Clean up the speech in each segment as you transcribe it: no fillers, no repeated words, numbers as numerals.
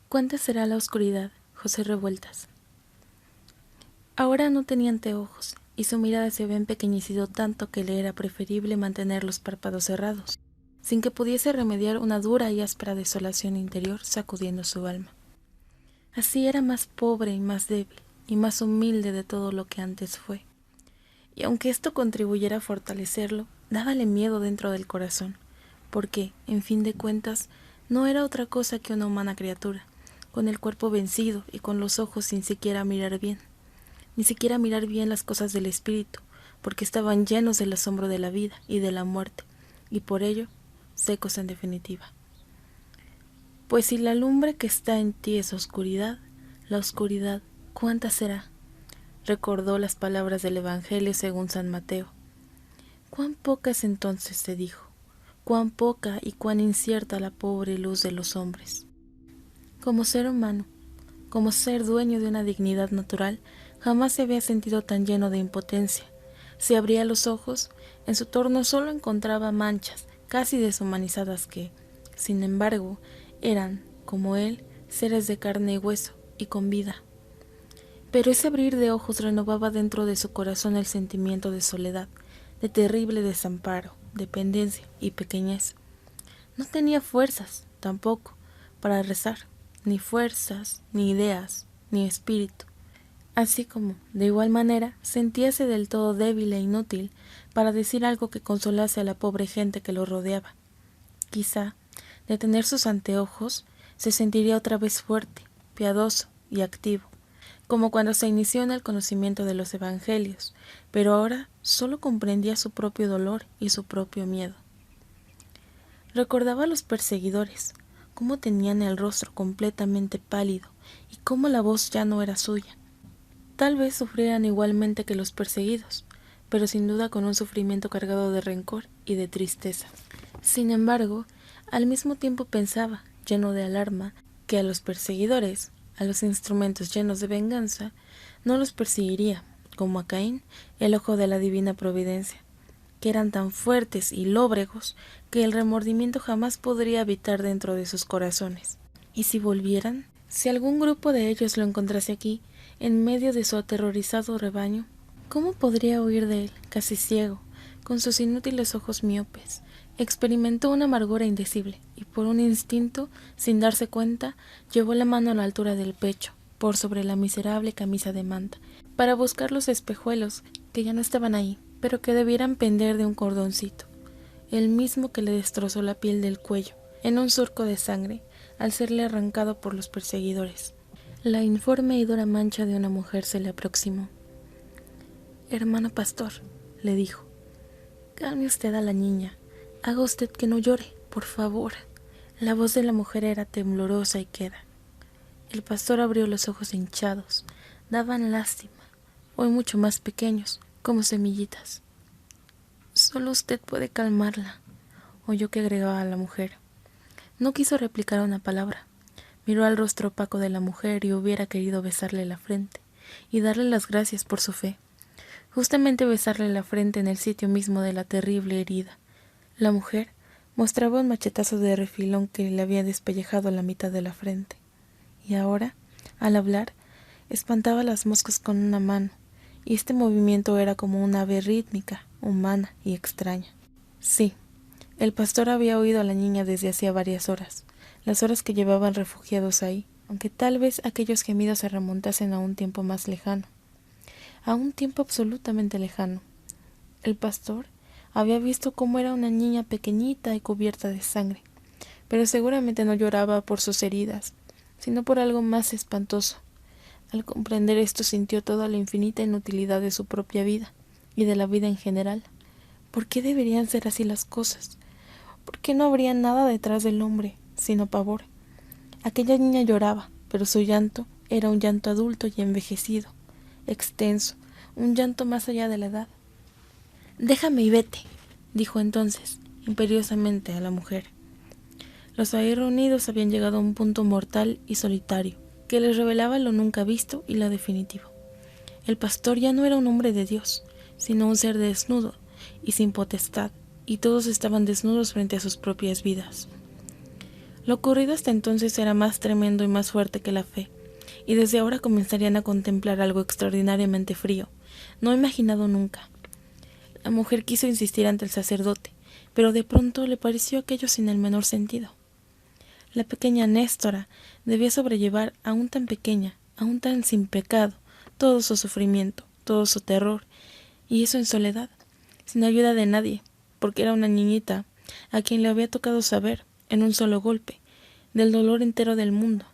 ¿Cuánta será la oscuridad? José Revueltas. Ahora no tenía anteojos, y su mirada se había empequeñecido tanto que le era preferible mantener los párpados cerrados, sin que pudiese remediar una dura y áspera desolación interior sacudiendo su alma. Así era más pobre y más débil, y más humilde de todo lo que antes fue. Y aunque esto contribuyera a fortalecerlo, dábale miedo dentro del corazón, porque, en fin de cuentas, no era otra cosa que una humana criatura, con el cuerpo vencido y con los ojos sin siquiera mirar bien, ni siquiera mirar bien las cosas del espíritu, porque estaban llenos del asombro de la vida y de la muerte, y por ello, secos en definitiva. Pues si la lumbre que está en ti es oscuridad, la oscuridad, ¿cuánta será? Recordó las palabras del Evangelio según San Mateo. Cuán poca es entonces, se dijo, cuán poca y cuán incierta la pobre luz de los hombres. Como ser humano, como ser dueño de una dignidad natural, jamás se había sentido tan lleno de impotencia. Si abría los ojos, en su torno solo encontraba manchas, casi deshumanizadas que, sin embargo, eran, como él, seres de carne y hueso, y con vida. Pero ese abrir de ojos renovaba dentro de su corazón el sentimiento de soledad, de terrible desamparo, dependencia y pequeñez. No tenía fuerzas, tampoco, para rezar, ni fuerzas, ni ideas, ni espíritu. Así como, de igual manera, sentíase del todo débil e inútil para decir algo que consolase a la pobre gente que lo rodeaba. Quizá, de tener sus anteojos, se sentiría otra vez fuerte, piadoso y activo, como cuando se inició en el conocimiento de los evangelios, pero ahora solo comprendía su propio dolor y su propio miedo. Recordaba a los perseguidores, cómo tenían el rostro completamente pálido y cómo la voz ya no era suya. Tal vez sufrieran igualmente que los perseguidos, pero sin duda con un sufrimiento cargado de rencor y de tristeza. Sin embargo, al mismo tiempo pensaba, lleno de alarma, que a los perseguidores, a los instrumentos llenos de venganza, no los perseguiría, como a Caín, el ojo de la divina providencia, que eran tan fuertes y lóbregos que el remordimiento jamás podría habitar dentro de sus corazones. ¿Y si volvieran? Si algún grupo de ellos lo encontrase aquí, en medio de su aterrorizado rebaño, ¿cómo podría huir de él, casi ciego, con sus inútiles ojos miopes? Experimentó una amargura indecible, y por un instinto, sin darse cuenta, llevó la mano a la altura del pecho, por sobre la miserable camisa de manta, para buscar los espejuelos, que ya no estaban ahí, pero que debieran pender de un cordoncito, el mismo que le destrozó la piel del cuello, en un surco de sangre, al serle arrancado por los perseguidores. La informe y dura mancha de una mujer se le aproximó. «Hermano pastor», le dijo, «calme usted a la niña. Haga usted que no llore, por favor». La voz de la mujer era temblorosa y queda. El pastor abrió los ojos hinchados. Daban lástima, hoy mucho más pequeños, como semillitas. «Solo usted puede calmarla», oyó que agregaba la mujer. No quiso replicar una palabra. Miró al rostro opaco de la mujer y hubiera querido besarle la frente y darle las gracias por su fe. Justamente besarle la frente en el sitio mismo de la terrible herida. La mujer mostraba un machetazo de refilón que le había despellejado la mitad de la frente. Y ahora, al hablar, espantaba las moscas con una mano, y este movimiento era como una ave rítmica, humana y extraña. Sí, el pastor había oído a la niña desde hacía varias horas, las horas que llevaban refugiados ahí, aunque tal vez aquellos gemidos se remontasen a un tiempo más lejano, a un tiempo absolutamente lejano. El pastor había visto cómo era una niña pequeñita y cubierta de sangre, pero seguramente no lloraba por sus heridas, sino por algo más espantoso. Al comprender esto sintió toda la infinita inutilidad de su propia vida y de la vida en general. ¿Por qué deberían ser así las cosas? ¿Por qué no habría nada detrás del hombre, sino pavor? Aquella niña lloraba, pero su llanto era un llanto adulto y envejecido, extenso, un llanto más allá de la edad. «Déjame y vete», dijo entonces, imperiosamente a la mujer. Los ahí reunidos habían llegado a un punto mortal y solitario, que les revelaba lo nunca visto y lo definitivo. El pastor ya no era un hombre de Dios, sino un ser desnudo y sin potestad, y todos estaban desnudos frente a sus propias vidas. Lo ocurrido hasta entonces era más tremendo y más fuerte que la fe, y desde ahora comenzarían a contemplar algo extraordinariamente frío, no imaginado nunca. La mujer quiso insistir ante el sacerdote, pero de pronto le pareció aquello sin el menor sentido. La pequeña Néstora debía sobrellevar, aún tan pequeña, aún tan sin pecado, todo su sufrimiento, todo su terror, y eso en soledad, sin ayuda de nadie, porque era una niñita a quien le había tocado saber, en un solo golpe, del dolor entero del mundo,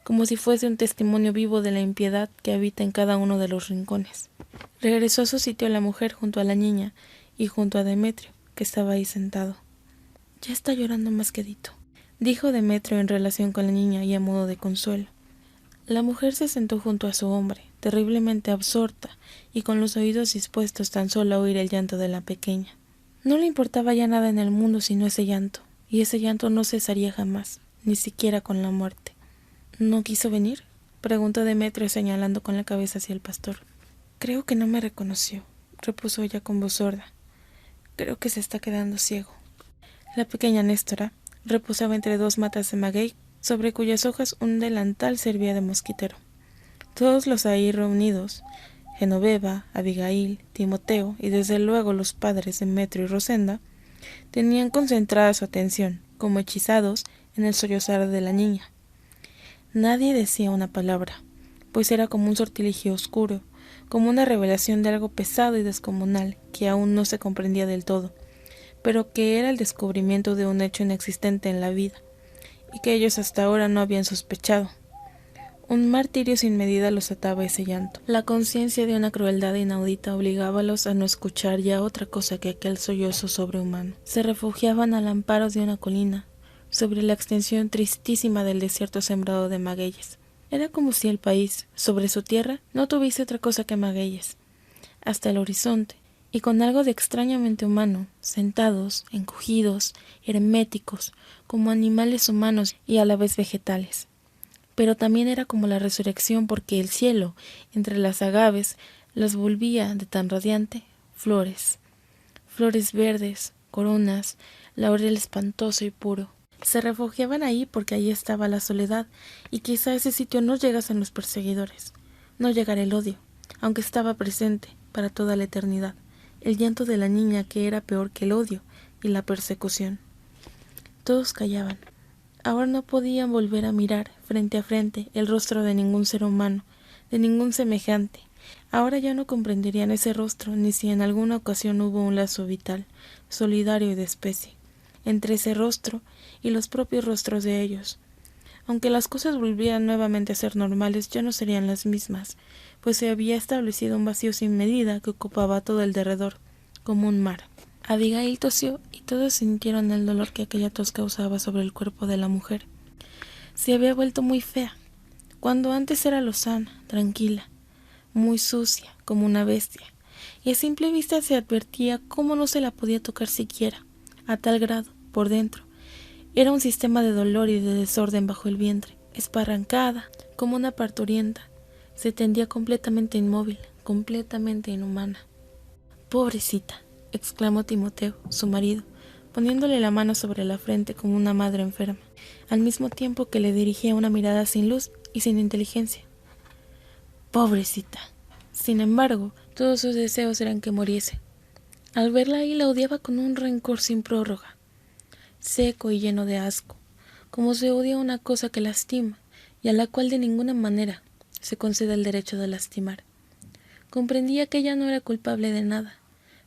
como si fuese un testimonio vivo de la impiedad que habita en cada uno de los rincones. Regresó a su sitio la mujer junto a la niña y junto a Demetrio, que estaba ahí sentado. «Ya está llorando más quedito», dijo Demetrio en relación con la niña y a modo de consuelo. La mujer se sentó junto a su hombre, terriblemente absorta y con los oídos dispuestos tan solo a oír el llanto de la pequeña. No le importaba ya nada en el mundo sino ese llanto, y ese llanto no cesaría jamás, ni siquiera con la muerte. «¿No quiso venir?», preguntó Demetrio señalando con la cabeza hacia el pastor. «Creo que no me reconoció», repuso ella con voz sorda. «Creo que se está quedando ciego». La pequeña Néstora reposaba entre dos matas de maguey, sobre cuyas hojas un delantal servía de mosquitero. Todos los ahí reunidos, Genoveva, Abigail, Timoteo y desde luego los padres Demetrio y Rosenda, tenían concentrada su atención, como hechizados, en el sollozar de la niña. Nadie decía una palabra, pues era como un sortilegio oscuro, como una revelación de algo pesado y descomunal que aún no se comprendía del todo, pero que era el descubrimiento de un hecho inexistente en la vida, y que ellos hasta ahora no habían sospechado. Un martirio sin medida los ataba a ese llanto. La conciencia de una crueldad inaudita obligábalos a no escuchar ya otra cosa que aquel sollozo sobrehumano. Se refugiaban al amparo de una colina, sobre la extensión tristísima del desierto sembrado de magueyes. Era como si el país, sobre su tierra, no tuviese otra cosa que magueyes, hasta el horizonte, y con algo de extrañamente humano, sentados, encogidos, herméticos, como animales humanos y a la vez vegetales. Pero también era como la resurrección, porque el cielo, entre las agaves, las volvía de tan radiante flores. Flores verdes, coronas, laurel espantoso y puro. Se refugiaban ahí porque allí estaba la soledad, y quizá a ese sitio no llegasen los perseguidores. No llegara el odio, aunque estaba presente para toda la eternidad, el llanto de la niña que era peor que el odio y la persecución. Todos callaban. Ahora no podían volver a mirar frente a frente el rostro de ningún ser humano, de ningún semejante. Ahora ya no comprenderían ese rostro, ni si en alguna ocasión hubo un lazo vital, solidario y de especie, entre ese rostro y los propios rostros de ellos. Aunque las cosas volvieran nuevamente a ser normales, ya no serían las mismas, pues se había establecido un vacío sin medida que ocupaba todo el derredor, como un mar. Abigail tosió y todos sintieron el dolor que aquella tos causaba sobre el cuerpo de la mujer. Se había vuelto muy fea, cuando antes era lozana, tranquila, muy sucia, como una bestia, y a simple vista se advertía cómo no se la podía tocar siquiera, a tal grado, por dentro. Era un sistema de dolor y de desorden bajo el vientre, esparrancada, como una parturienta. Se tendía completamente inmóvil, completamente inhumana. «Pobrecita», exclamó Timoteo, su marido, poniéndole la mano sobre la frente como una madre enferma, al mismo tiempo que le dirigía una mirada sin luz y sin inteligencia. «Pobrecita». Sin embargo, todos sus deseos eran que muriese. Al verla ahí la odiaba con un rencor sin prórroga, seco y lleno de asco, como se odia una cosa que lastima y a la cual de ninguna manera se concede el derecho de lastimar. Comprendía que ella no era culpable de nada,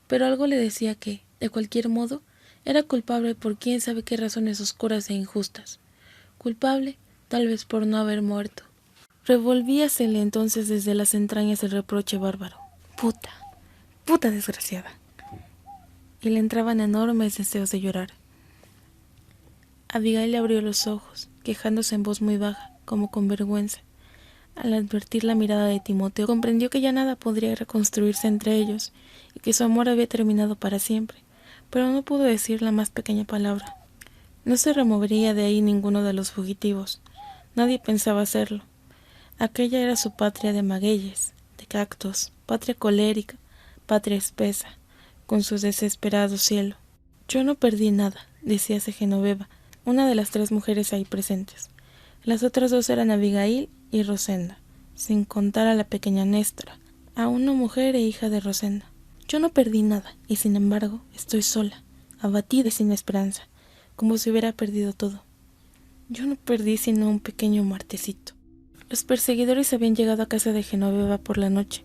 pero algo le decía que, de cualquier modo, era culpable por quién sabe qué razones oscuras e injustas. Culpable, tal vez por no haber muerto. Revolvíasele entonces desde las entrañas el reproche bárbaro. «Puta, puta desgraciada», y le entraban enormes deseos de llorar. Abigail le abrió los ojos, quejándose en voz muy baja, como con vergüenza. Al advertir la mirada de Timoteo, comprendió que ya nada podría reconstruirse entre ellos, y que su amor había terminado para siempre, pero no pudo decir la más pequeña palabra. No se removería de ahí ninguno de los fugitivos. Nadie pensaba hacerlo. Aquella era su patria de magueyes, de cactos, patria colérica, patria espesa, con su desesperado cielo. «Yo no perdí nada», decíase Genoveva, una de las 3 mujeres ahí presentes. Las otras 2 eran Abigail y Rosenda, sin contar a la pequeña Néstora, aún no mujer e hija de Rosenda. Yo no perdí nada, y sin embargo estoy sola, abatida y sin esperanza, como si hubiera perdido todo. Yo no perdí sino un pequeño martesito. Los perseguidores habían llegado a casa de Genoveva por la noche.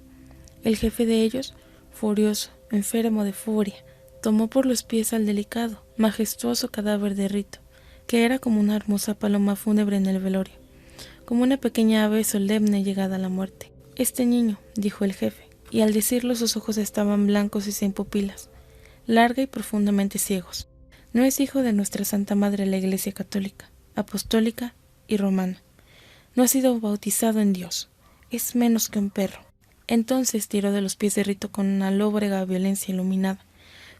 El jefe de ellos, furioso, enfermo de furia, tomó por los pies al delicado, majestuoso cadáver de Rito, que era como una hermosa paloma fúnebre en el velorio, como una pequeña ave solemne llegada a la muerte. Este niño, dijo el jefe, y al decirlo sus ojos estaban blancos y sin pupilas, larga y profundamente ciegos. No es hijo de nuestra Santa Madre la Iglesia Católica, Apostólica y Romana. No ha sido bautizado en Dios, es menos que un perro. Entonces tiró de los pies de Rito con una lóbrega violencia iluminada,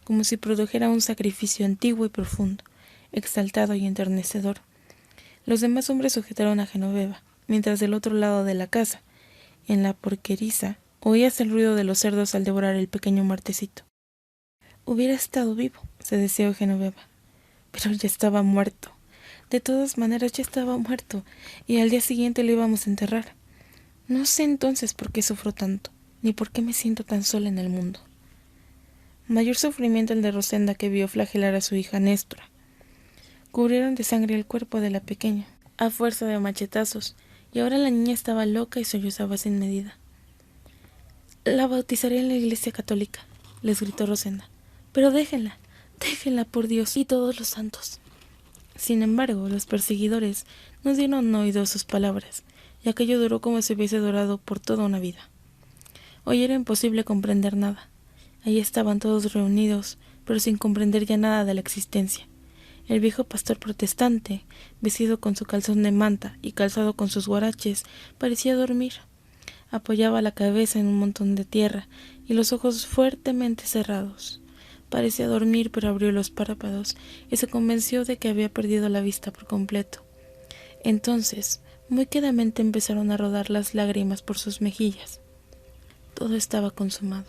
como si produjera un sacrificio antiguo y profundo, exaltado y enternecedor. Los demás hombres sujetaron a Genoveva, mientras del otro lado de la casa, en la porqueriza, oíase el ruido de los cerdos al devorar el pequeño martesito. Hubiera estado vivo, se deseó Genoveva, pero ya estaba muerto. De todas maneras ya estaba muerto, y al día siguiente lo íbamos a enterrar. No sé entonces por qué sufro tanto, ni por qué me siento tan sola en el mundo. Mayor sufrimiento el de Rosenda, que vio flagelar a su hija Néstora. Cubrieron de sangre el cuerpo de la pequeña, a fuerza de machetazos, y ahora la niña estaba loca y sollozaba sin medida. La bautizaré en la Iglesia Católica, les gritó Rosenda. Pero déjenla por Dios y todos los santos. Sin embargo, los perseguidores no dieron oído a sus palabras, y aquello duró como si hubiese durado por toda una vida. Hoy era imposible comprender nada. Allí estaban todos reunidos, pero sin comprender ya nada de la existencia. El viejo pastor protestante, vestido con su calzón de manta y calzado con sus guaraches, parecía dormir. Apoyaba la cabeza en un montón de tierra y los ojos fuertemente cerrados. Parecía dormir, pero abrió los párpados y se convenció de que había perdido la vista por completo. Entonces, muy quedamente empezaron a rodar las lágrimas por sus mejillas. Todo estaba consumado.